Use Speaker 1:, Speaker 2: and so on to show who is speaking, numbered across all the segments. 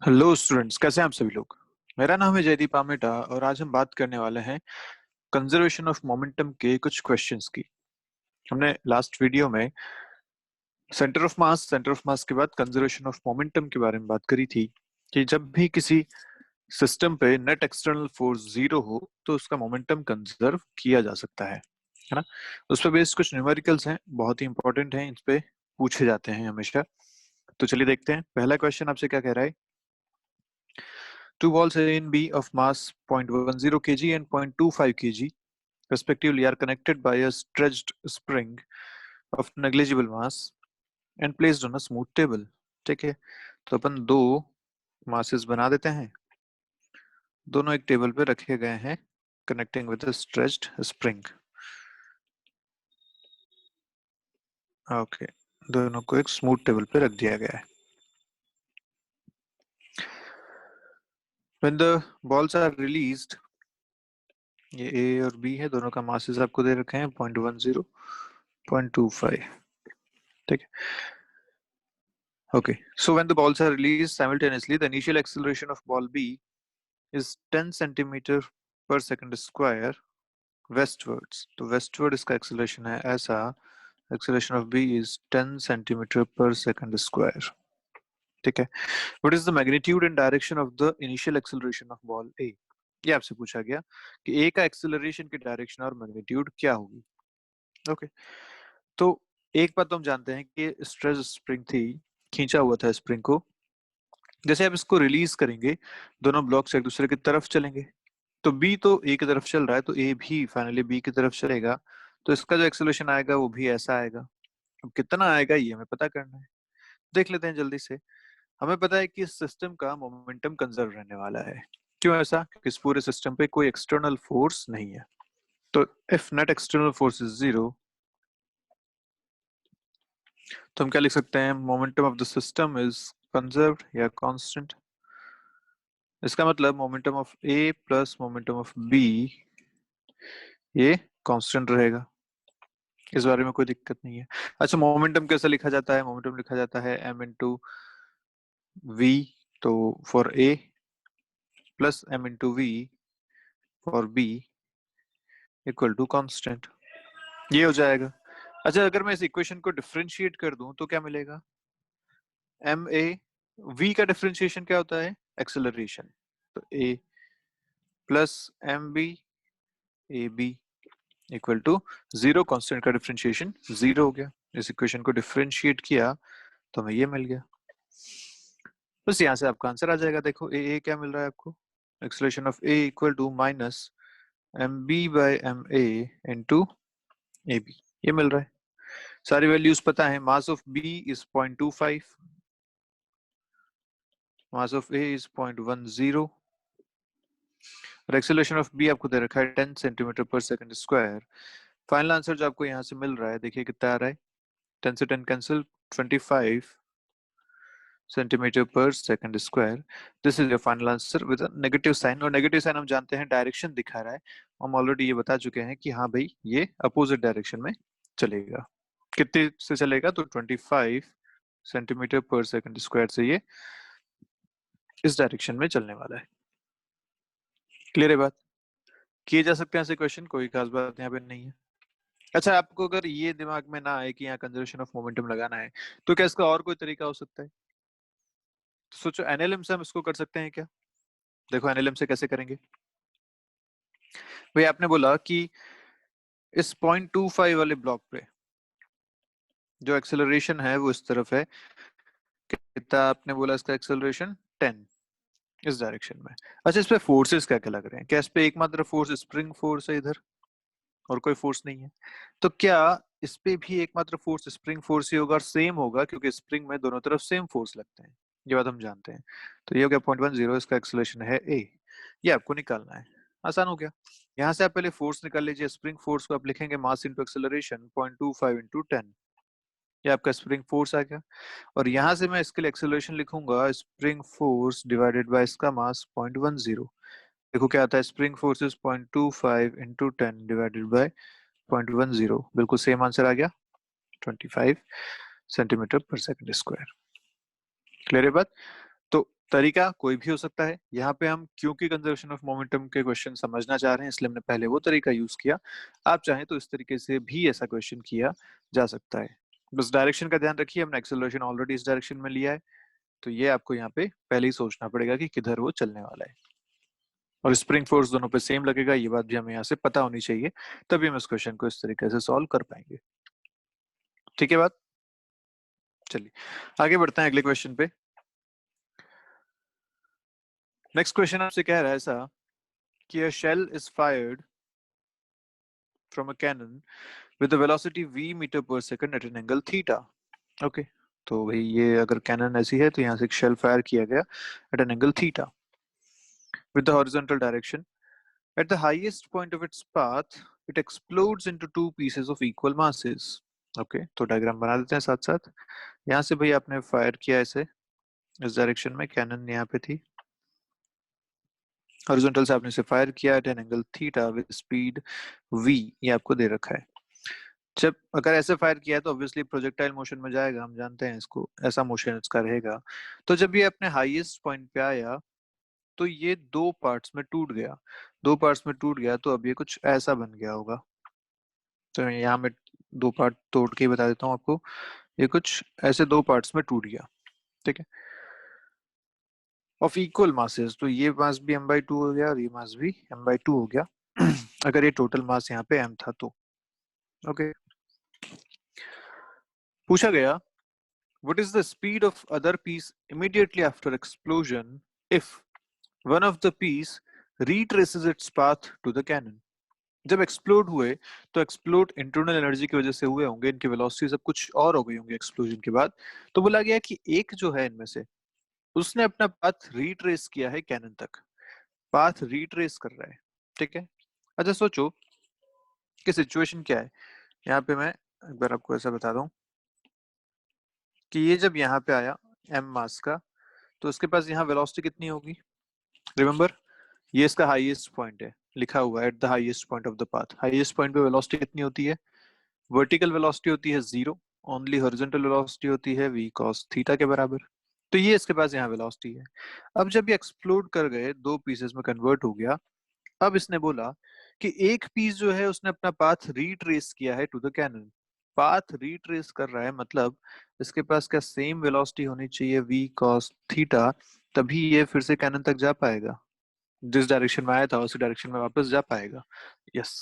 Speaker 1: Hello students, कैसे हैं आप सभी लोग। मेरा नाम है जयदीप आमेटा और आज हम बात करने वाले हैं कंजर्वेशन ऑफ मोमेंटम के कुछ क्वेश्चंस की। हमने लास्ट वीडियो में सेंटर ऑफ मास के बाद कंजर्वेशन ऑफ मोमेंटम के बारे में बात करी थी कि जब भी किसी सिस्टम पे नेट एक्सटर्नल फोर्स जीरो हो तो उसका मोमेंटम कंजर्व किया जा सकता है ना। उस पर बेस्ड कुछ न्यूमेरिकल्स हैं, बहुत ही इंपॉर्टेंट हैं, इन पे पूछे जाते हैं हमेशा। तो चलिए देखते हैं, पहला क्वेश्चन आपसे क्या कह रहा है। Two balls A and B of mass 0.10 kg and 0.25 kg respectively are connected by a stretched spring of negligible mass and placed on a smooth table। ठीक है, तो अपन दो मासेस बना देते हैं, दोनों एक टेबल पे रखे गए हैं connecting with a stretched spring। Okay, दोनों को एक स्मूथ टेबल पे रख दिया गया है। When the balls are released, ये ए और बी है, दोनों का मासेस आपको दे रखे हैं 0.10 0.25। ठीक है, okay, so when the balls are released simultaneously, the initial acceleration of ball B is 10 centimeter per second square westwards। तो westward इसका acceleration है ऐसा, acceleration of B is 10 centimeter per second square। ठीक है, what is the magnitude and direction of the initial acceleration of ball A। ये आपसे पूछा गया कि A का acceleration की direction और magnitude क्या होगी। ओके, तो एक बात तो हम जानते हैं कि स्ट्रेच स्प्रिंग थी, खींचा हुआ था स्प्रिंग को। जैसे आप इसको रिलीज करेंगे, दोनों ब्लॉक्स एक दूसरे की तरफ चलेंगे, तो बी तो ए की तरफ चल रहा है तो ए भी फाइनली बी की तरफ चलेगा, तो इसका जो एक्सेलरेशन आएगा वो भी ऐसा आएगा। अब कितना आएगा ये हमें पता करना है, देख लेते हैं जल्दी से। हमें पता है कि इस सिस्टम का मोमेंटम कंजर्व रहने वाला है। क्यों ऐसा? क्योंकि इस पूरे सिस्टम पे कोई एक्सटर्नल फोर्स नहीं है। तो if net external force is zero, तो हम क्या लिख सकते हैं, momentum of the system is conserved या कांस्टेंट। इसका मतलब momentum of A plus momentum of B ये कांस्टेंट रहेगा, इस बारे में कोई दिक्कत नहीं है। अच्छा, मोमेंटम कैसे लिखा जाता है? मोमेंटम लिखा जाता है m इंटू वी, तो for A plus m into V for B equal to constant, ये हो जाएगा। अच्छा, अगर मैं इस इक्वेशन को डिफरेंशिएट कर दूं तो क्या मिलेगा, एम ए, वी का डिफरेंशिएशन क्या होता है, एक्सेलरेशन, तो A plus M B A B equal to zero. Constant का डिफरेंशिएशन जीरो हो गया। इस इक्वेशन को डिफरेंशिएट किया तो हमें ये मिल गया। बस यहाँ से आपका आंसर आ जाएगा। देखो ए क्या मिल रहा है आपको, acceleration of A equal to minus M B by M A into A B, ये मिल रहा है। सारी वैल्यूज पता है। Mass of B is 0.25, mass of A is 0.10 और एक्सेलरेशन ऑफ बी आपको दे रखा है 10 सेंटीमीटर पर सेकंड स्क्वायर। फाइनल आंसर जो आपको यहाँ से मिल रहा है, देखिए कितना आ रहा है, 10 से 10 कैंसिल, 25 सेंटीमीटर पर second square. This is your final answer with negative sign. और नेगेटिव साइन हम जानते हैं डायरेक्शन दिखा रहा है, हम ऑलरेडी ये बता चुके हैं कि हाँ भाई ये अपोजिट डायरेक्शन में चलेगा। कितने से चलेगा, तो 25 सेंटीमीटर पर सेकंड स्क्वायर से ये इस डायरेक्शन में चलने वाला है। क्लियर है बात? किए जा सकते हैं ऐसे क्वेश्चन, कोई खास बात यहाँ पे नहीं है। अच्छा, आपको अगर ये दिमाग में ना आए कि यहाँ कंजर्वेशन ऑफ मोमेंटम लगाना है, तो क्या इसका और कोई तरीका हो सकता है? तो सोचो एनएलएम से हम इसको कर सकते हैं क्या। देखो एनएलएम से कैसे करेंगे। भाई आपने बोला कि इस 0.25 वाले ब्लॉक पे जो एक्सेलरेशन है वो इस तरफ है, कितना आपने बोला इसका एक्सेलरेशन, 10 इस डायरेक्शन में। अच्छा, इस पे फोर्सेस क्या क्या लग रहे हैं? क्या इस पे एकमात्र फोर्स स्प्रिंग फोर्स है इधर, और कोई फोर्स नहीं है? तो क्या इस पे भी एकमात्र फोर्स स्प्रिंग फोर्स ही होगा और सेम होगा, क्योंकि स्प्रिंग में दोनों तरफ सेम फोर्स लगते हैं, ये बात हम जानते हैं। तो ये हो गया 0.10, इसका एक्सेलरेशन है ए, ये आपको निकालना है। आसान हो गया। यहाँ से आप पहले फोर्स निकाल लीजिए। स्प्रिंग फोर्स को आप लिखेंगे मास इंटू एक्सेलरेशन 0.25 इंटू 10, ये आपका स्प्रिंग फोर्स आ गया। और यहाँ से मैं इसके लिए एक्सेलरेशन लिखूंगा स्प्रिंग फोर्स डिवाइडेड बाय इसका मास 0.10। देखो क्या आता है, spring force is 0.25 into 10 divided by 0.10, बिल्कुल सेम आंसर आ गया, 25 सेंटीमीटर पर सेकंड स्क्वायर। क्लियर है बात? तो तरीका कोई भी हो सकता है। यहाँ पे हम क्योंकि कंजर्वेशन ऑफ मोमेंटम के क्वेश्चन समझना चाह रहे हैं इसलिए हमने पहले वो तरीका यूज किया। आप चाहें तो इस तरीके से भी ऐसा क्वेश्चन किया जा सकता है। बस डायरेक्शन का ध्यान रखिए, हमने एक्सेलरेशन ऑलरेडी इस डायरेक्शन में लिया है, तो ये आपको यहाँ पे पहले ही सोचना पड़ेगा कि किधर वो चलने वाला है। और स्प्रिंग फोर्स दोनों पे सेम लगेगा, ये बात भी हमें यहाँ से पता होनी चाहिए, तभी हम इस क्वेश्चन को इस तरीके से सॉल्व कर पाएंगे। ठीक है बात? चलिए आगे बढ़ते हैं अगले क्वेश्चन पे। नेक्स्ट क्वेश्चन आपसे कह रहा है ऐसा कि a shell is fired from a cannon with a velocity v meter per second at an angle theta. Okay तो भाई ये अगर कैनन ऐसी है तो यहाँ से एक शेल फायर किया गया at an angle theta with the horizontal direction. At the highest point of its path, it explodes into two pieces of equal masses. Okay तो डायग्राम बना देते हैं साथ साथ। यहाँ से भाई आपने फायर किया ऐसे इस डायरेक्शन में, कैनन यहाँ पे थी, हॉरिजॉन्टल से आपने इसे फायर किया at an angle theta with speed v, ये आपको दे रखा है। जब अगर ऐसे फायर किया है तो ऑब्वियसली प्रोजेक्टाइल मोशन में जाएगा, हम जानते हैं इसको, ऐसा मोशन इसका रहेगा। तो जब ये अपने हाईएस्ट पॉइंट पे आया तो ये दो पार्ट्स में टूट गया, दो पार्ट्स में टूट गया तो अब ये कुछ ऐसा बन गया होगा। तो यहाँ मैं दो पार्ट तोड़ के ही बता देता हूँ आपको, ये कुछ ऐसे दो पार्ट्स में टूट गया, ठीक है, ऑफ इक्वल मासेस। तो ये मास भी m/2 हो गया और ये मास भी m/2 हो गया अगर ये टोटल मास यहाँ पे m था तो। ओके पूछा गया what is the speed of other piece immediately after explosion if one of the piece retraces its path to the cannon. जब एक्सप्लोड हुए तो एक्सप्लोड इंटरनल एनर्जी की वजह से हुए होंगे, इनकी वेलोसिटी सब कुछ और हो गई होंगी एक्सप्लोजन के बाद। तो बोला गया कि एक जो है इनमें से उसने अपना पाथ रिट्रेस किया है कैनन तक, पाथ रिट्रेस कर रहा है, ठीक है। अच्छा सोचो कि सिचुएशन क्या है। यहाँ पे मैं एक बार आपको ऐसा बता दूं कि ये जब यहाँ पे आया m मास का, तो उसके पास यहाँ वेलोसिटी कितनी होगी? रिमेंबर ये इसका हाईएस्ट पॉइंट है, लिखा हुआ है at the highest point of the path. Highest point पे वेलोसिटी कितनी होती है? वर्टिकल वेलोसिटी होती है 0, ओनली हॉरिजॉन्टल वेलोसिटी होती है v cos थीटा के बराबर। तो ये इसके पास यहाँ वेलोसिटी है। अब जब ये एक्सप्लोड कर गए, दो पीसेस में कन्वर्ट हो गया, अब इसने बोला कि एक पीस जो है उसने अपना पाथ रीट्रेस किया है to the cannon. Path retrace कर रहा है मतलब इसके पास क्या सेम वेलोसिटी होनी चाहिए v cos थीटा, तभी ये फिर से कैनन तक जा पाएगा, जिस डायरेक्शन में आया था उसी डायरेक्शन में वापस जा पाएगा। यस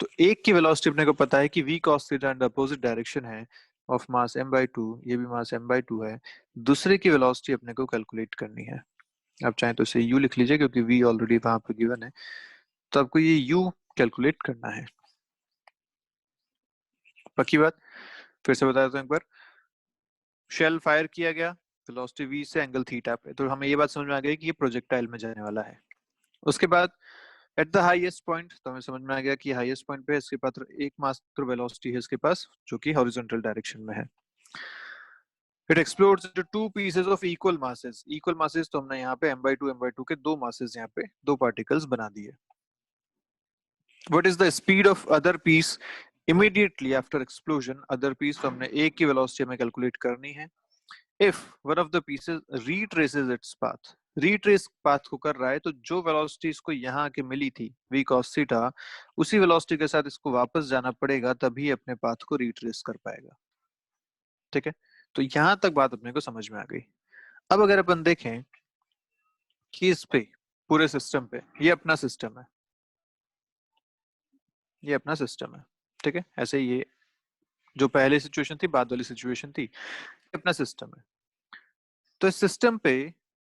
Speaker 1: तो एक की वेलोसिटी अपने को पता है कि v cos theta in the opposite direction है ऑफ मास m/2, ये भी मास m/2 है। दूसरे की वेलोसिटी अपने को कैलकुलेट करनी है। आप चाहें तो इसे u लिख लीजिए क्योंकि v ऑलरेडी वहां पे गिवन है, तो आपको ये u कैलकुलेट करना है। पक्की बात? फिर से बता देता हूं एक बार। शेल फायर किया गया वेलोसिटी v से एंगल थीटा पे, तो हमें ये बात समझ में आ गई कि ये प्रोजेक्टाइल में जाने वाला है। उसके बाद एट द हाईएस्ट पॉइंट, तो हमें समझ में आ गया कि हाईएस्ट पॉइंट पे इसके पास एक मात्र वेलोसिटी है इसके पास जो कि हॉरिजॉन्टल डायरेक्शन में है। It explodes into two pieces of equal masses. Equal masses तो हमने यहाँ पे m/2 के दो मासेस, यहाँ पे दो पार्टिकल्स बना दिए। What is the speed of other piece immediately after explosion? Other piece तो हमने एक की वेलोसिटी हमें कैलकुलेट करनी है। If one of the pieces retraces its path, retrace path को कर रहा है तो जो वेलोसिटी इसको यहाँ के मिली थी v cos थीटा, उसी वेलोसिटी के साथ इसको वापस जाना पड़ेगा तभी अपने पाथ को रिट्रेस कर पाएगा, ठीक है। तो यहां तक बात अपने को समझ में आ गई। अब अगर अपन देखें कि इस पे पूरे सिस्टम पे, ये अपना सिस्टम है, ये अपना सिस्टम है, ठीक है। ऐसे ये जो पहले सिचुएशन थी, बाद वाली सिचुएशन थी, ये अपना सिस्टम है। तो इस सिस्टम पे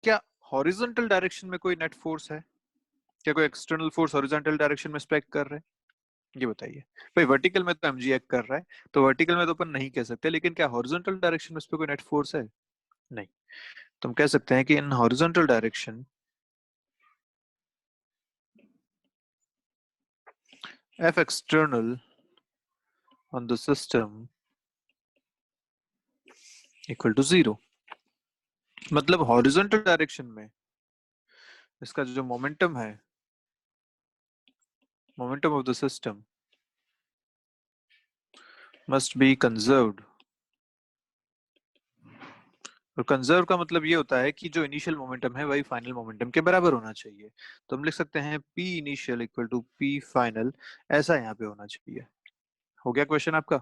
Speaker 1: क्या हॉरिजॉन्टल डायरेक्शन में कोई नेट फोर्स है? क्या कोई एक्सटर्नल फोर्स हॉरिजॉन्टल डायरेक्शन में स्पेक्ट कर रहे हैं? ये बताइए। भाई वर्टिकल में तो mg एक्ट कर रहा है, तो वर्टिकल में तो अपन नहीं कह सकते, लेकिन क्या हॉरिजॉन्टल डायरेक्शन में इस पे कोई नेट फोर्स है? नहीं। तो हम कह सकते हैं कि in horizontal direction F external on the system equal to 0। मतलब हॉरिजॉन्टल डायरेक्शन में इसका जो मोमेंटम है, momentum of the system must be conserved और कंजर्व का मतलब ये होता है कि जो इनिशियल मोमेंटम है वही फाइनल मोमेंटम के बराबर होना चाहिए। तो हम लिख सकते हैं P initial equal to P final, ऐसा यहाँ पे होना चाहिए। हो गया क्वेश्चन आपका?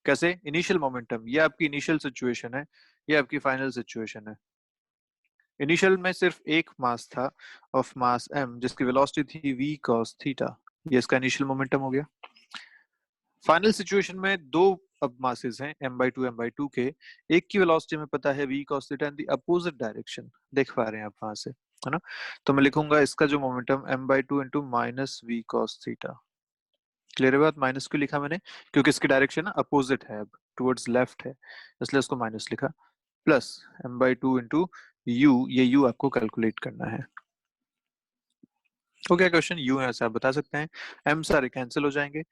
Speaker 1: कैसे? इनिशियल मोमेंटम, ये आपकी इनिशियल सिचुएशन है, ये आपकी फाइनल सिचुएशन है। इनिशियल में सिर्फ एक मास था ऑफ मास m जिसकी वेलोसिटी थी v cos थीटा, ये इसका इनिशियल मोमेंटम हो गया। फाइनल सिचुएशन में दो अब मासेस हैं m/2 के, एक की वेलोसिटी में पता है v cos theta in the opposite direction, देख पा रहे हैं आप वहां से, है ना? तो मैं लिखूंगा इसका जो momentum m/2 into minus v cos theta. Clear है बात? माइनस क्यों लिखा मैंने? क्योंकि इसकी डायरेक्शन अपोजिट है, अब टुवर्ड्स लेफ्ट है, इसलिए उसको माइनस लिखा। प्लस m/2 इंटू यू, ये यू आपको कैलकुलेट करना है। हो गया क्वेश्चन? यू है, आप बता सकते हैं। m सारे कैंसिल हो जाएंगे,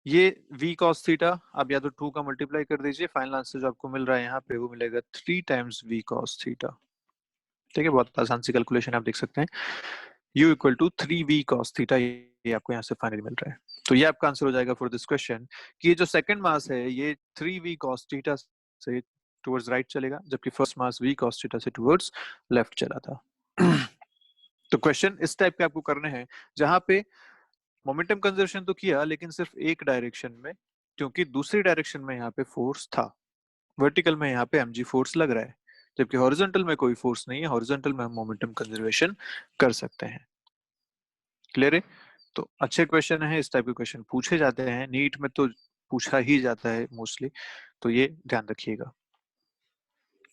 Speaker 1: ये v cos थीटा आप या तो 2 का मल्टीप्लाई कर दीजिए, फाइनल आंसर जो आपको मिल रहा है यहाँ पे वो मिलेगा 3 टाइम्स v cos थीटा। ठीक है, बहुत आसान सी कैलकुलेशन आप देख सकते हैं। u equal to 3v cos theta, ये आपको यहाँ से फाइनली मिल रहा है। तो ये आपका आंसर हो जाएगा फॉर दिस क्वेश्चन कि ये जो सेकंड मास है ये 3v cos थीटा से टुवर्ड्स राइट चलेगा, जबकि first mass v cos theta से टुवर्ड्स लेफ्ट चला था। तो क्वेश्चन इस टाइप के आपको करने हैं जहां पे मोमेंटम कंजर्वेशन तो किया लेकिन सिर्फ एक डायरेक्शन में, क्योंकि दूसरी डायरेक्शन में यहाँ पे फोर्स था। वर्टिकल में यहाँ पे mg फोर्स लग रहा है, जबकि हॉरिजॉन्टल में कोई फोर्स नहीं है, हॉरिजॉन्टल में हम मोमेंटम कंजर्वेशन कर सकते हैं। क्लियर है? तो अच्छे क्वेश्चन है, इस टाइप के क्वेश्चन पूछे जाते हैं, नीट में तो पूछा ही जाता है मोस्टली, तो ये ध्यान रखिएगा।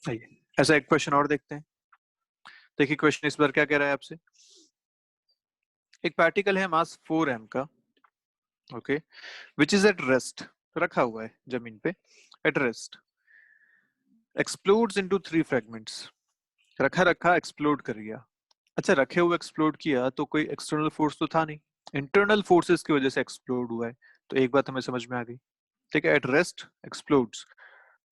Speaker 1: आइए ऐसा एक क्वेश्चन और देखते हैं। देखिए क्वेश्चन इस बार क्या कह रहा है आपसे। एक पार्टिकल है मास 4m का, okay, which is at rest, रखा हुआ है जमीन पे, at rest, explodes into 3 fragments, रखा रखा एक्सप्लोड कर गया। अच्छा, रखे हुए एक्सप्लोड किया तो कोई एक्सटर्नल फोर्स तो था नहीं, इंटरनल फोर्सेस की वजह से एक्सप्लोड हुआ है। तो एक बात हमें समझ में आ गई, ठीक है, एट रेस्ट एक्सप्लोड्स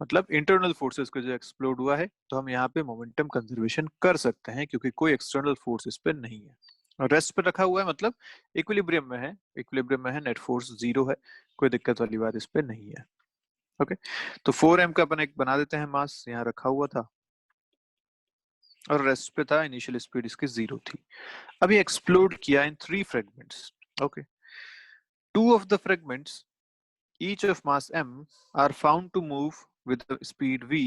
Speaker 1: मतलब इंटरनल फोर्सेस की वजह से एक्सप्लोड हुआ है, तो हम यहाँ पे मोमेंटम कंजर्वेशन कर सकते हैं क्योंकि कोई एक्सटर्नल फोर्स इस पे नहीं है। और रेस्ट पे रखा हुआ है मतलब इक्विलिब्रियम में है, इक्विलिब्रियम में है, नेट फोर्स 0 है, कोई दिक्कत वाली बात इस पे नहीं है। ओके, तो 4m का अपन एक बना देते हैं, मास यहाँ रखा हुआ था और रेस्ट पे था, इनिशियल स्पीड इसकी 0 थी। अभी एक्सप्लोड किया इन 3 fragments, okay, 2 of the fragments each of mass m are found to move with the speed v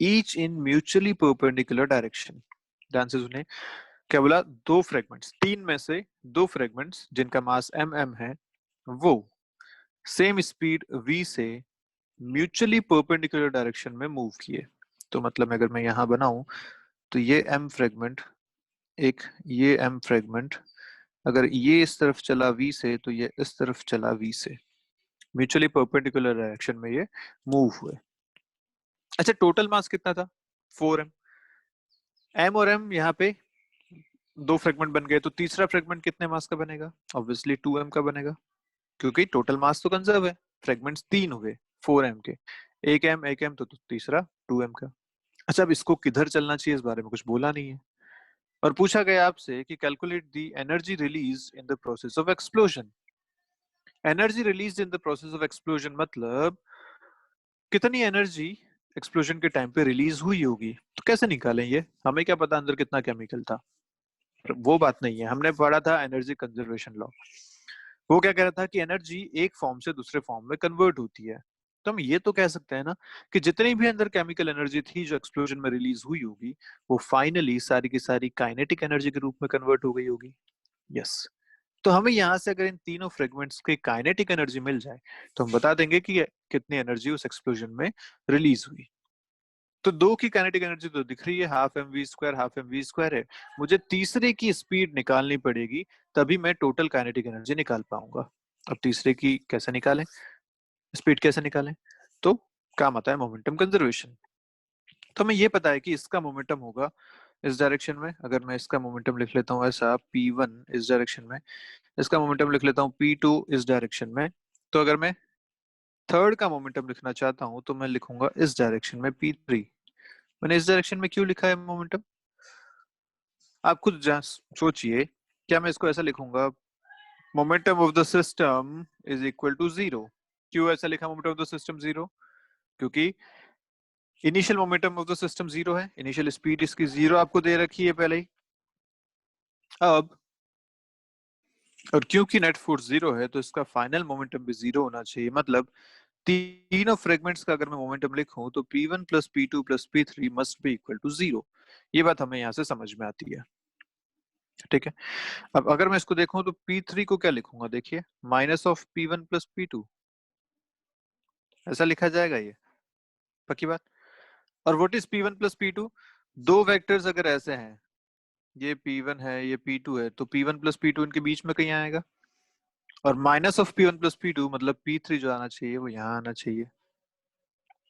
Speaker 1: each in mutually perpendicular direction। ध्यान से सुने, क्या बोला? दो फ्रेगमेंट्स, तीन में से दो फ्रेगमेंट्स जिनका मास m है वो सेम स्पीड v से म्यूचुअली परपेंडिकुलर डायरेक्शन में मूव किए। तो मतलब अगर मैं यहाँ बनाऊं तो ये m फ्रेगमेंट, एक ये m फ्रेगमेंट, अगर ये इस तरफ चला v से तो ये इस तरफ चला v से, म्यूचुअली परपेंडिकुलर डायरेक्शन में ये मूव हुए। अच्छा, टोटल मास कितना था? 4m। m और m यहाँ पे दो फ्रेगमेंट बन गए, तो तीसरा फ्रेगमेंट कितने मास का बनेगा? ऑब्वियसली 2m का बनेगा, क्योंकि टोटल मास तो कंजर्व है, फ्रेगमेंट्स तीन हुए 4m के, एक m तो तीसरा 2m का। अच्छा, अब इसको किधर चलना चाहिए इस बारे में कुछ बोला नहीं है, और पूछा गया आपसे कि calculate the energy release in the process of explosion. Energy release in the process of explosion मतलब कितनी एनर्जी एक्सप्लोजन के टाइम पे रिलीज हुई होगी। तो कैसे निकालें ये, हमें क्या पता अंदर कितना केमिकल था, वो बात नहीं है, हमने पढ़ा था एनर्जी कंजर्वेशन लॉ। वो क्या कह रहा था कि एनर्जी एक फॉर्म से दूसरे फॉर्म में कन्वर्ट होती है। तो हम ये तो कह सकते हैं ना कि जितनी भी अंदर केमिकल एनर्जी थी जो एक्सप्लोजन में रिलीज हुई होगी वो फाइनली सारी की सारी काइनेटिक एनर्जी के रूप में कन्वर्ट हो गई होगी। यस, तो हमें यहाँ से अगर इन तीनों फ्रेगमेंट्स की काइनेटिक एनर्जी मिल जाए तो हम बता देंगे कि कितनी एनर्जी उस एक्सप्लोजन में रिलीज हुई। तो दो की काइनेटिक एनर्जी तो दिख रही है, half m v square, half m v square है, मुझे तीसरे की स्पीड निकालनी पड़ेगी, तभी मैं टोटल काइनेटिक एनर्जी निकाल पाऊंगा। अब तीसरे की कैसे निकालें, स्पीड कैसे निकालें? तो काम आता है मोमेंटम कंजर्वेशन। तो हमें ये पता है कि इसका मोमेंटम होगा इस डायरेक्शन में, अगर मैं इसका मोमेंटम लिख लेता हूँ ऐसा p1 इस डायरेक्शन में, इसका मोमेंटम लिख लेता हूँ p2 इस डायरेक्शन में, तो अगर मैं थर्ड का मोमेंटम लिखना चाहता हूँ तो मैं लिखूंगा इस डायरेक्शन में p3। मैंने इस डायरेक्शन में क्यों लिखा है मोमेंटम, आप खुद सोचिए, क्या मैं इसको ऐसा लिखूंगा momentum of the system is equal to 0? क्यों ऐसा लिखा मोमेंटम ऑफ द सिस्टम 0? क्योंकि initial momentum of the system zero है, इनिशियल स्पीड इसकी जीरो आपको दे रखी है पहले ही। अब और क्योंकि नेट फोर्स जीरो है तो इसका फाइनल मोमेंटम भी जीरो होना चाहिए, मतलब तीनों फ्रेगमेंट्स का अगर मैं मोमेंटम लिखूं तो P1 plus P2 plus P3 must be equal to zero. ये बात हमें यहाँ से समझ में आती है, ठीक है। अब अगर मैं इसको देखूं तो P3 को क्या लिखूंगा, देखिए minus of P1 plus P2, ऐसा लिखा जाएगा ये, पक्की बात। और what is P1 plus P2? दो वेक्टर्स अगर ऐसे हैं, ये P1 है ये P2 है, तो P1 प्लस P2 इनके बीच में कहीं आएगा, और minus of P1 plus P2 मतलब P3 जो आना चाहिए वो यहाँ आना चाहिए।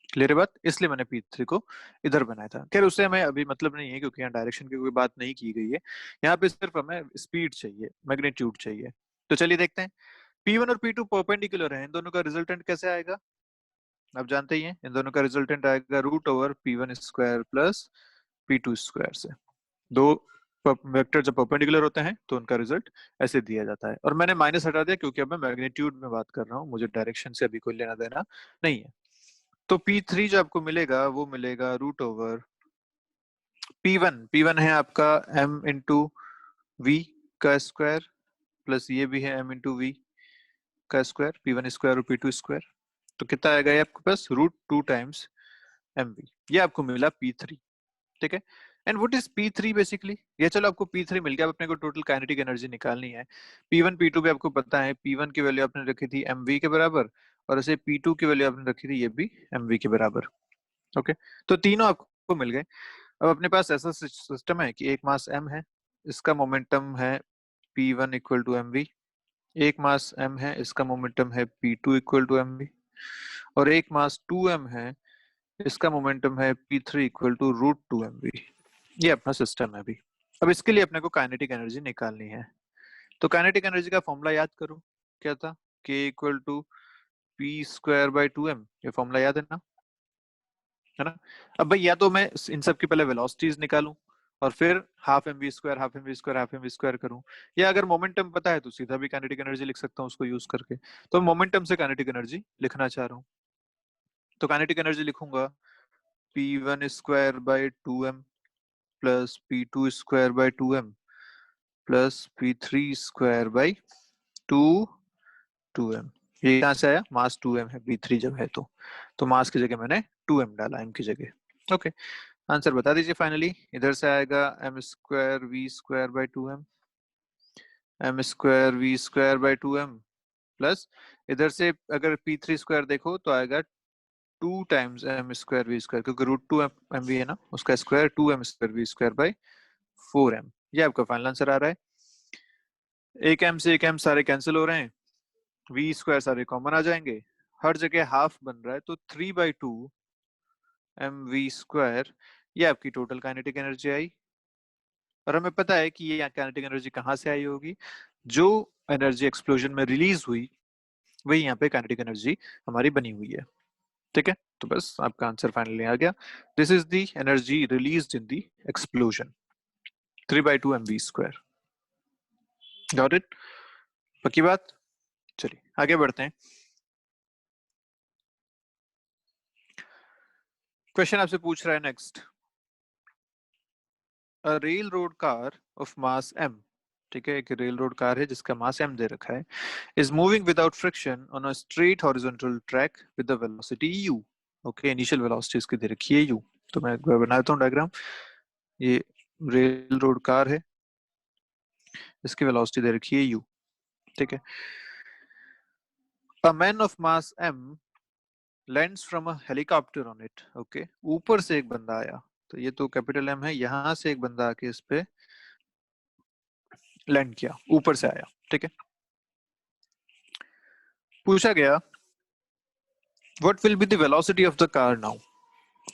Speaker 1: क्लियर है बात? इसलिए मैंने P3 को इधर बनाया था। खैर उससे हमें अभी मतलब नहीं है क्योंकि यहाँ डायरेक्शन की कोई बात नहीं की गई है, यहाँ पे सिर्फ हमें स्पीड चाहिए, मैग्नीट्यूड चाहिए। तो चलिए देखते हैं, P1 और P2 परपेंडिकुलर है, इन दोनों का रिजल्टेंट कैसे आएगा? आप जानते ही हैं, इन दोनों का रिजल्टेंट आएगा root over P1 square plus P2 square से। दो वेक्टर जब परपेंडिकुलर होते हैं तो उनका रिजल्ट ऐसे दिया जाता है। और मैंने माइनस हटा दिया क्योंकि अब मैं मैग्नीट्यूड में बात कर रहा हूँ, मुझे डायरेक्शन से अभी कोई लेना देना नहीं है। तो P3 जो आपको मिलेगा वो मिलेगा रूट ओवर P1 है आपका m इंटू वी का स्क्वायर, प्लस ये भी है m इंटू वी का स्क्वायर, P1 स्क्वायर और P2 स्क्वायर। तो कितना आएगा ये आपके पास, रूट टू टाइम्स mv। ये आपको मिला P3, ठीक है। And what is P3 basically? ये चलो आपको P3 मिल गया, अब अपने को टोटल काइनेटिक एनर्जी निकालनी है। P1 P2 भी आपको पता है, P1 की वैल्यू आपने रखी थी mv के बराबर, और ऐसे P2 की वैल्यू आपने रखी थी ये भी mv के बराबर। ओके, तो तीनों आपको मिल गए। अब अपने पास ऐसा सिस्टम है कि एक मास m है, इसका मोमेंटम है P1 इक्वल टू mv, एक मास m है, इसका मोमेंटम है P2 इक्वल टू mv, और एक मास 2m है, इसका मोमेंटम है P3 equal to root two mv। ये अपना सिस्टम है अभी। अब इसके लिए अपने को काइनेटिक एनर्जी निकालनी है, तो काइनेटिक एनर्जी का फॉर्मूला याद करो, क्या था, k equal to p square by two m, ये फॉर्मूला याद है ना। अब भाई या तो मैं इन सब की पहले वेलोसिटीज निकालूं और फिर half m v square half m v square half m v square करूं, या अगर मोमेंटम पता है तो सीधा भी काइनेटिक एनर्जी लिख सकता हूं उसको यूज करके। तो मोमेंटम से काइनेटिक एनर्जी लिखना चाह रहा हूँ, तो काइनेटिक एनर्जी लिखूंगा P1 square by two m plus P2 square by two m plus P3 square by two two m. ये कहाँ से आया, मास 2m है, P3 जब है तो मास की जगह मैंने 2m डाला m की जगह। ओके, आंसर बता दीजिए फाइनली। इधर से आएगा m square v square by two m square v square by two m, plus इधर से अगर P3 स्क्वायर देखो तो आएगा two times m square v square, क्योंकि रूट टू एम वी है ना, उसका square 2m square v square by 4m। ये आपका फाइनल आंसर आ रहा है। एक m से एक m सारे कैंसिल हो रहे हैं, वी स्क्वायर सारे कॉमन आ जाएंगे, हर जगह हाफ बन रहा है, तो 3/2 एम वी स्क्वायर, ये आपकी टोटल काइनेटिक एनर्जी आई। और हमें पता है कि ये काइनेटिक एनर्जी कहाँ से आई होगी, जो एनर्जी एक्सप्लोजन में रिलीज हुई वही यहाँ पे काइनेटिक एनर्जी हमारी बनी हुई है, ठीक है। तो बस आपका आंसर फाइनली आ गया, this is the energy released in the explosion, 3/2 m v square. Got it? पक्की बात? चलिए आगे बढ़ते हैं। क्वेश्चन आपसे पूछ रहा है next, a rail road car of mass m, ठीक है, एक रेल रोड कार है जिसका मास m दे रखा है, is moving without friction on a straight horizontal track with the velocity u। Okay, initial velocity इसकी दे रखी है u। तो मैं एक बार बनाता हूँ डायग्राम। ये रेल रोड कार है, इसकी वेलोसिटी दे रखी है u, ठीक है। A man of mass m lands from a helicopter on it. Okay, ऊपर से एक बंदा आया, तो ये तो कैपिटल M है, यहाँ से एक बंदा आके इस पे लैंड किया, ऊपर से आया, ठीक है। पूछा गया what will be the velocity of the car now.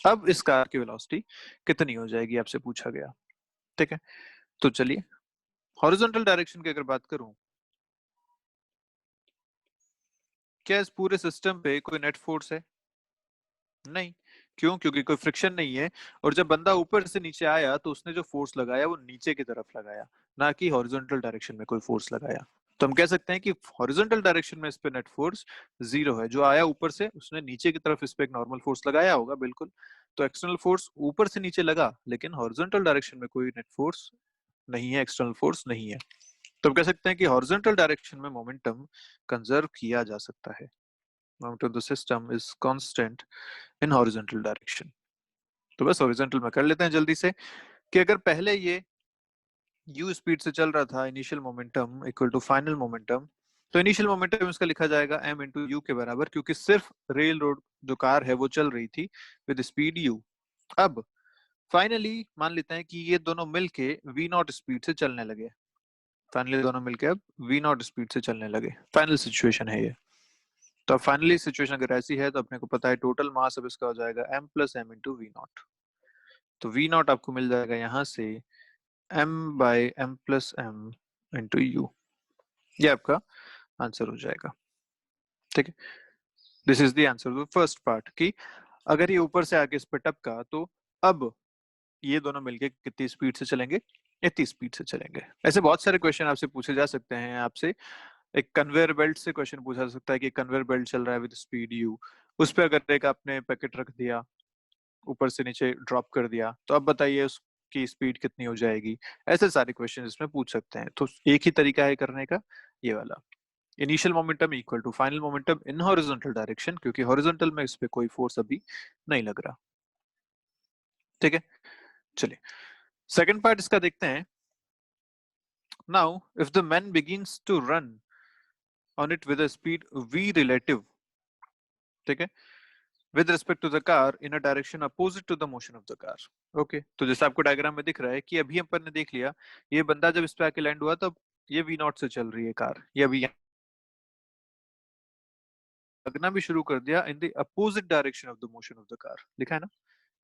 Speaker 1: अब इस कार की वेलोसिटी कितनी हो जाएगी आपसे पूछा गया, ठीक है। तो चलिए हॉरिजॉन्टल डायरेक्शन की अगर बात करूं, क्या इस पूरे सिस्टम पे कोई नेट फोर्स है? नहीं। क्यों? क्योंकि कोई फ्रिक्शन नहीं है, और जब बंदा ऊपर से नीचे आया तो उसने जो फोर्स लगाया वो नीचे की तरफ लगाया, ना कि हॉरिजॉन्टल डायरेक्शन में कोई फोर्स लगाया। तो हम कह सकते हैं कि हॉरिजॉन्टल डायरेक्शन में इस पे नेट फोर्स जीरो है, जो आया ऊपर से उसने नीचे की तरफ इस पे एक नॉर्मल फोर्स लगाया होगा, बिल्कुल, तो एक्सटर्नल फोर्स ऊपर से नीचे लगा, लेकिन हॉरिजॉन्टल डायरेक्शन में कोई नेट फोर्स नहीं है, एक्सटर्नल फोर्स नहीं है। तो हम कह सकते हैं कि हॉरिजॉन्टल डायरेक्शन में मोमेंटम कंजर्व किया जा सकता है। Momentum of the system is constant in horizontal direction. तो बस हॉरिजॉन्टल में कर लेते हैं जल्दी से कि अगर पहले ये u स्पीड से चल रहा था, initial momentum equal to final momentum, तो इनिशियल मोमेंटम इसका लिखा जाएगा m इंटू यू के बराबर, क्योंकि सिर्फ रेल रोड जो कार है वो चल रही थी विद स्पीड u। अब फाइनली मान लेते हैं कि ये दोनों मिलके v नॉट स्पीड से चलने लगे। फाइनली दोनों मिलके अब v नॉट स्पीड से चलने लगे। फाइनल सिचुएशन है ये। तो अब फाइनली सिचुएशन अगर ऐसी है तो अपने को पता है टोटल मास अब इसका हो जाएगा m plus M into v naught. तो v नॉट आपको मिल जाएगा यहाँ से m by M plus M into u. ये आपका आंसर हो जाएगा। ठीक है, this is the answer first part कि अगर ये ऊपर से आके इस पे टपका तो अब ये दोनों मिलके कितनी स्पीड से चलेंगे, इतनी स्पीड से चलेंगे। ऐसे बहुत सारे क्वेश्चन आपसे पूछे जा सकते हैं। आपसे एक कन्वेयर बेल्ट से क्वेश्चन पूछा जा सकता है कि कन्वेयर बेल्ट चल रहा है विद स्पीड यू, उस पर अगर एक आपने पैकेट रख दिया, ऊपर से नीचे ड्रॉप कर दिया, तो अब बताइए उसकी स्पीड कितनी हो जाएगी। ऐसे सारे क्वेश्चन इसमें पूछ सकते हैं। तो एक ही तरीका है करने का, ये वाला initial momentum equal to final momentum in horizontal direction, क्योंकि हॉरिजॉन्टल में इस पे कोई फोर्स अभी नहीं लग रहा। ठीक है, चलिए सेकंड पार्ट इसका देखते हैं। Now if the man begins to run on it with a speed v relative, ठीक है, with respect to the car in a direction opposite to the motion of the car। Okay, तो जैसे आपको diagram में दिख रहा है कि अभी अपन ने देख लिया ये बंदा जब इस पे आके लैंड हुआ तब ये v नॉट से चल रही है कार, ये अभी लगना भी शुरू कर दिया in the opposite direction of the motion of the car, लिखा है ना,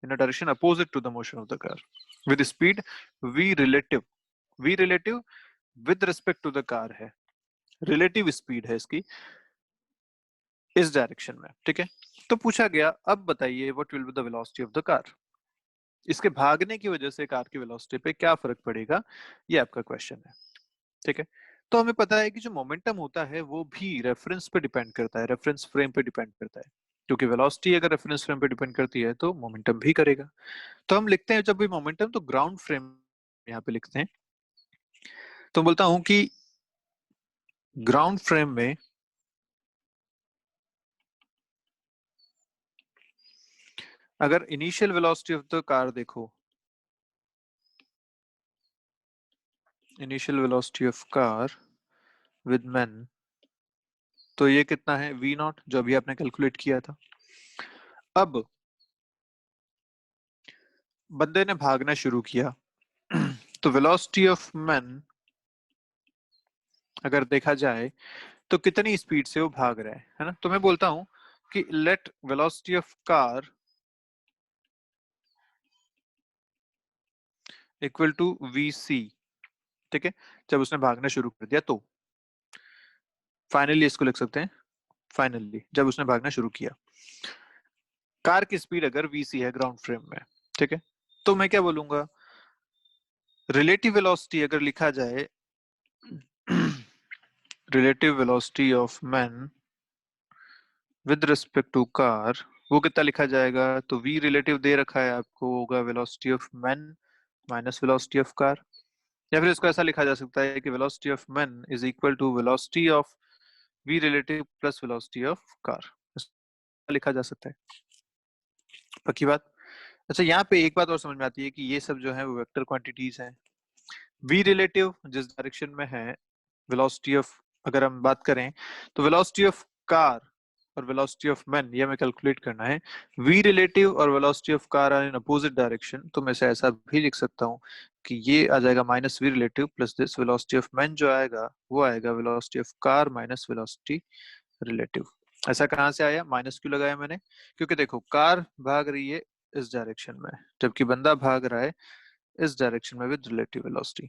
Speaker 1: in a direction opposite to the motion of the car with speed v relative. v relative with respect to the car है, relative speed है इसकी इस direction में। ठीक है, तो पूछा गया अब बताइए what will be the velocity of the car, इसके भागने की वजह से कार की वेलोसिटी पे क्या फर्क पड़ेगा, ये आपका क्वेश्चन है। ठीक है, तो हमें पता है कि जो मोमेंटम होता है वो भी रेफरेंस पे डिपेंड करता है, रेफरेंस फ्रेम पे डिपेंड करता है, क्योंकि वेलोसिटी अगर रेफरेंस फ्रेम पे डिपेंड करती है तो मोमेंटम भी करेगा। तो हम लिखते हैं जब भी मोमेंटम तो ग्राउंड फ्रेम यहाँ पे लिखते हैं। तो बोलता हूं कि ग्राउंड फ्रेम में अगर initial velocity of the car देखो, initial velocity of car with man, तो ये कितना है v नॉट, जो अभी आपने कैलकुलेट किया था। अब बंदे ने भागना शुरू किया तो वेलोसिटी ऑफ मैन अगर देखा जाए तो कितनी स्पीड से वो भाग रहा है ना। तो मैं बोलता हूं कि let velocity of car equal to V C. ठीक है, जब उसने भागना शुरू कर दिया तो फाइनली इसको लिख सकते हैं, फाइनली जब उसने भागना शुरू किया, कार की स्पीड अगर वी सी है ग्राउंड फ्रेम में, ठीक है, तो मैं क्या बोलूंगा, रिलेटिव वेलोसिटी अगर लिखा जाए relative velocity of man with respect to car, वो कितना लिखा जाएगा, तो v रिलेटिव दे रखा है आपको, होगा velocity of man minus velocity of car. या फिर इसको ऐसा लिखा जा सकता है कि velocity of man is equal to velocity of v relative plus velocity of car, लिखा जा सकता है। पक्की बात। अच्छा, यहाँ पे एक बात और समझ में आती है कि ये सब जो है वो वेक्टर क्वांटिटीज हैं। v रिलेटिव जिस डायरेक्शन में है, वेलोसिटी ऑफ अगर हम बात करें तो वेलोसिटी ऑफ कार और वेलोसिटी ऑफ मैन ये हमें कैलकुलेट करना है। v रिलेटिव और velocity of car are in opposite direction, तो मैं इसे ऐसा भी लिख सकता हूँ कि ये आ जाएगा minus v relative plus this velocity of man, जो आएगा वो आएगा velocity of car minus velocity relative. ऐसा कहाँ से आया, माइनस क्यों लगाया मैंने, क्योंकि देखो कार भाग रही है इस डायरेक्शन में जबकि बंदा भाग रहा है इस डायरेक्शन में विद रिलेटिव वेलोसिटी।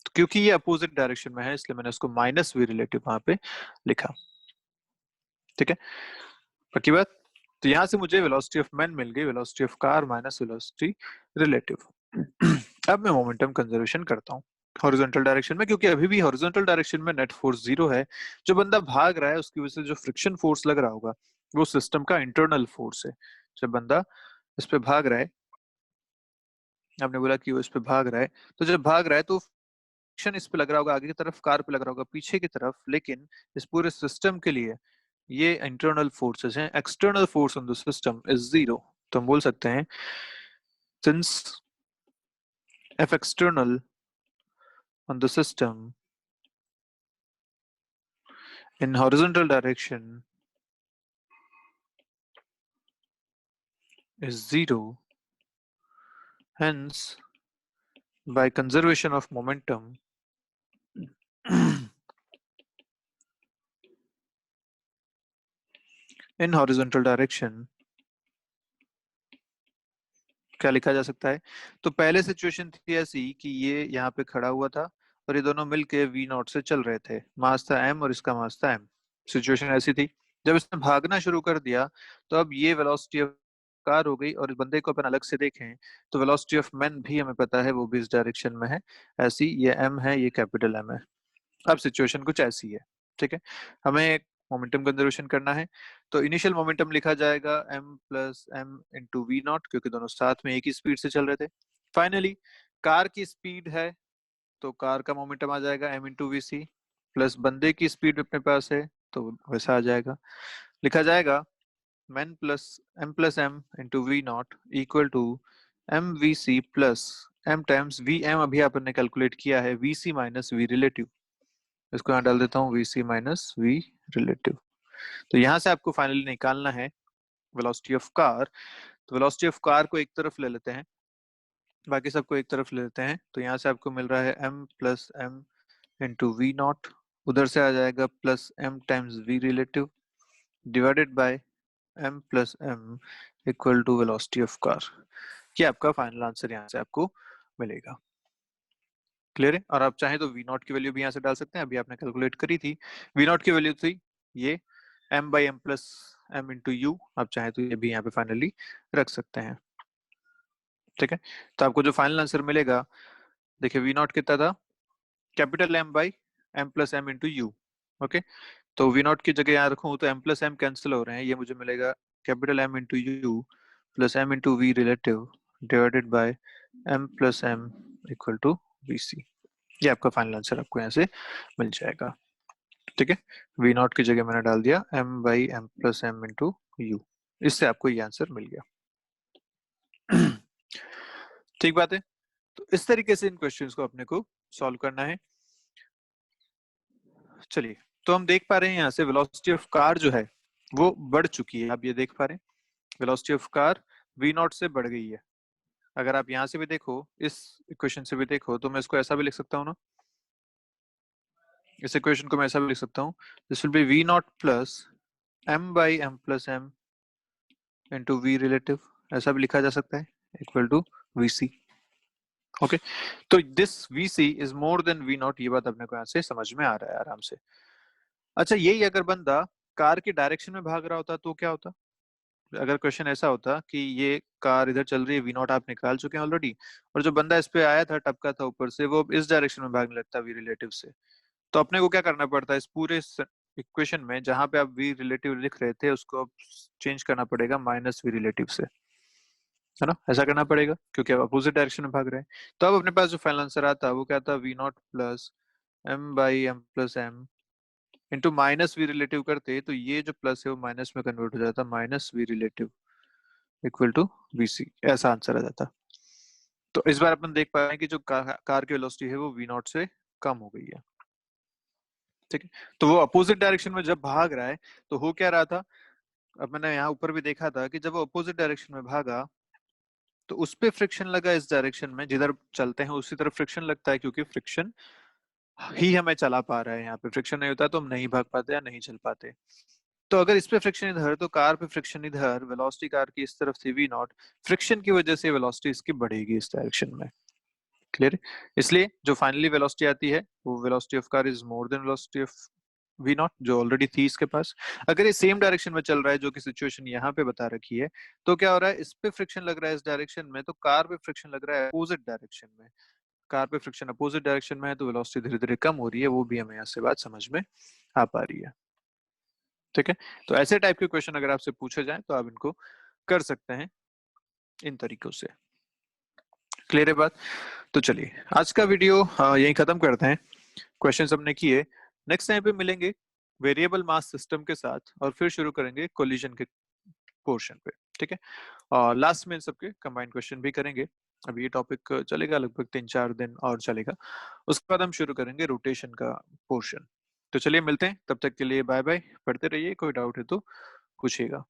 Speaker 1: तो क्योंकि ये अपोजिट डायरेक्शन में है इसलिए मैंने उसको माइनस वी रिलेटिव वहां पे लिखा। ठीक है, पक्की बात। तो यहां से मुझे वेलोसिटी ऑफ मैन मिल गई, velocity of car minus velocity relative. अब मैं मोमेंटम कंजर्वेशन करता हूँ हॉरिजॉन्टल डायरेक्शन में, क्योंकि अभी भी हॉरिजॉन्टल डायरेक्शन में नेट फोर्स 0 है। जो बंदा भाग रहा है उसकी वजह से जो फ्रिक्शन फोर्स लग रहा होगा वो सिस्टम का इंटरनल फोर्स है। जब बंदा इस पे भाग रहा है, आपने बोला कि वो इस पे भाग रहा है, तो जब भाग रहा है तो फ्रिक्शन इस पे लग रहा होगा, आगे की तरफ कार पे लग रहा होगा, पीछे की तरफ, लेकिन इस पूरे सिस्टम के लिए ये इंटरनल फोर्सेस हैं, external force on the system is zero. तो हम बोल सकते हैं since F external on the system in horizontal direction is zero, hence by conservation of momentum in horizontal direction क्या लिखा जा सकता है? तो पहले सिचुएशन थी ऐसी कि ये यहाँ पे खड़ा हुआ था और ये दोनों मिलके वी नॉट से चल रहे थे, मास था m और इसका मास था m। सिचुएशन ऐसी थी, जब इसने भागना शुरू कर दिया तो अब ये वेलोसिटी ऑफ कार हो गई, और इस बंदे को अपन अलग से देखें तो वेलोसिटी ऑफ मैन भी हमें पता है वो भी इस डायरेक्शन में है, ऐसी ये m है, ये कैपिटल M है। अब सिचुएशन कुछ ऐसी है, ठीक है, हमें मोमेंटम कंजर्वेशन करना है, तो इनिशियल मोमेंटम लिखा जाएगा m plus M into v naught, क्योंकि दोनों साथ में एक ही स्पीड से चल रहे थे। फाइनली कार की स्पीड है तो कार का मोमेंटम आ जाएगा m into v c, plus बंदे की स्पीड अपने पास है तो वैसा आ जाएगा, लिखा जाएगा m plus M into v naught equal to m v c plus m times v m, अभी आपने कैलकुलेट किया है, v c minus we relative, इसको यहाँ डाल देता हूँ v c minus we relative. तो यहाँ से आपको फाइनली निकालना है वेलोसिटी ऑफ कार, तो वेलोसिटी ऑफ कार को एक तरफ ले लेते हैं, बाकी सबको एक तरफ ले लेते हैं, तो यहाँ से आपको मिल रहा है m plus M into v naught, उधर से आ जाएगा plus m times v relative divided by m plus M equal to velocity of car. ये आपका फाइनल आंसर यहाँ से आपको मिलेगा। क्लियर है? और आप चाहें तो वी नॉट की वैल्यू भी यहाँ से डाल सकते हैं, अभी आपने कैलकुलेट करी थी, वी नॉट की वैल्यू थी ये m by M plus M into u, आप चाहें तो ये भी यहाँ पे फाइनली रख सकते हैं। ठीक है, तो आपको जो फाइनल आंसर मिलेगा, देखिए वी नॉट कितना था, capital M by M plus M into u. Okay, तो वी नॉट की जगह यहाँ रखूँ तो m प्लस एम कैंसिल हो रहे हैं, ये मुझे मिलेगा capital M into U plus M into V relative divided by m plus M equal to V C. ये आपका फाइनल आंसर आपको यहाँ से मिल जाएगा। ठीक है, वी नॉट की जगह मैंने डाल दिया m by M plus M into u, इससे आपको ये आंसर मिल गया। ठीक बात है, तो इस तरीके से इन क्वेश्चंस को अपने को सॉल्व करना है। चलिए, तो हम देख पा रहे हैं यहाँ से वेलोसिटी ऑफ कार जो है वो बढ़ चुकी है, आप ये देख पा रहे हैं velocity of car v naught से बढ़ गई है। अगर आप यहाँ से भी देखो, इस इक्वेशन से भी देखो, तो मैं इसको ऐसा भी लिख सकता हूँ ना, इस इक्वेशन को मैं ऐसा भी लिख सकता हूँ, this will be V not plus M by M plus M into V relative, ऐसा भी लिखा जा सकता है, equal to V C. Okay, तो this V C is more than V not, ये बात अपने को यहाँ से समझ में आ रहा है आराम से। अच्छा, यही अगर बंदा कार की डायरेक्शन में भाग रहा होता तो क्या होता? अगर क्वेश्चन ऐसा होता कि ये कार इधर चल रही है, वी नॉट आप निकाल चुके हैं ऑलरेडी, और जो बंदा इस पे आया था, टपका था ऊपर से, वो इस डायरेक्शन में भागने लगता वी रिलेटिव से, तो अपने को क्या करना पड़ता है, इस पूरे इक्वेशन में जहां पे आप वी रिलेटिव लिख रहे थे उसको अब चेंज करना पड़ेगा माइनस वी रिलेटिव से, है ना, ऐसा करना पड़ेगा क्योंकि अब अपोजिट डायरेक्शन में भाग रहे हैं। तो अब अपने पास जो फाइनल आंसर आता है वो क्या था, v not plus M by M plus M into minus we relative करते, तो ये जो प्लस है वो माइनस में कन्वर्ट हो जाता, minus we relative equal to V C, ऐसा आंसर आ जाता। तो इस बार अपन देख पा रहे हैं कि जो कार की वेलोसिटी है वो वी नॉट से कम हो गई है। ठीक है, तो वो अपोजिट डायरेक्शन में जब भाग रहा है तो हो क्या रहा था, अब मैंने यहाँ ऊपर भी देखा था कि जब वो अपोजिट डायरेक्शन में भागा तो उस पे फ्रिक्शन लगा, इस डायरेक्शन में जिधर चलते हैं उसी तरफ फ्रिक्शन लगता है, क्योंकि फ्रिक्शन ही हमें चला पा रहा है, यहाँ पे फ्रिक्शन नहीं होता तो हम नहीं भाग पाते या नहीं चल पाते। तो अगर इस पे फ्रिक्शन इधर, तो कार पे फ्रिक्शन इधर, वेलोसिटी कार की इस तरफ थी वी नॉट, फ्रिक्शन की वजह से वेलोसिटी इसकी बढ़ेगी इस डायरेक्शन में। क्लियर? इसलिए जो फाइनली वेलोसिटी आती है वो velocity of car is more than velocity of v naught जो ऑलरेडी थी इसके पास। अगर ये सेम डायरेक्शन में चल रहा है जो कि सिचुएशन यहाँ पे बता रखी है, तो क्या हो रहा है, इस पे फ्रिक्शन लग रहा है इस डायरेक्शन में, तो कार पे फ्रिक्शन लग रहा है अपोजिट डायरेक्शन में, कार पे फ्रिक्शन अपोजिट डायरेक्शन में है, तो वेलोसिटी धीरे धीरे कम हो रही है, वो भी हमें यहाँ से बात समझ में आ पा रही है। ठीक है, तो ऐसे टाइप के क्वेश्चन अगर आपसे पूछे जाए तो आप इनको कर सकते हैं। इन तरीकों से। क्लियर है बात? तो चलिए आज का वीडियो यहीं खत्म करते हैं। क्वेश्चंस हमने किए, नेक्स्ट टाइम पे मिलेंगे वेरिएबल मास सिस्टम के साथ और फिर शुरू करेंगे कोलिजन के पोर्शन पे। ठीक है, और लास्ट में इन सबके कंबाइंड क्वेश्चन भी करेंगे। अभी ये टॉपिक चलेगा लगभग 3-4 दिन और चलेगा, उसके बाद हम शुरू करेंगे रोटेशन का पोर्शन। तो चलिए मिलते हैं, तब तक के लिए बाय बाय। पढ़ते रहिए, कोई डाउट है तो पूछिएगा।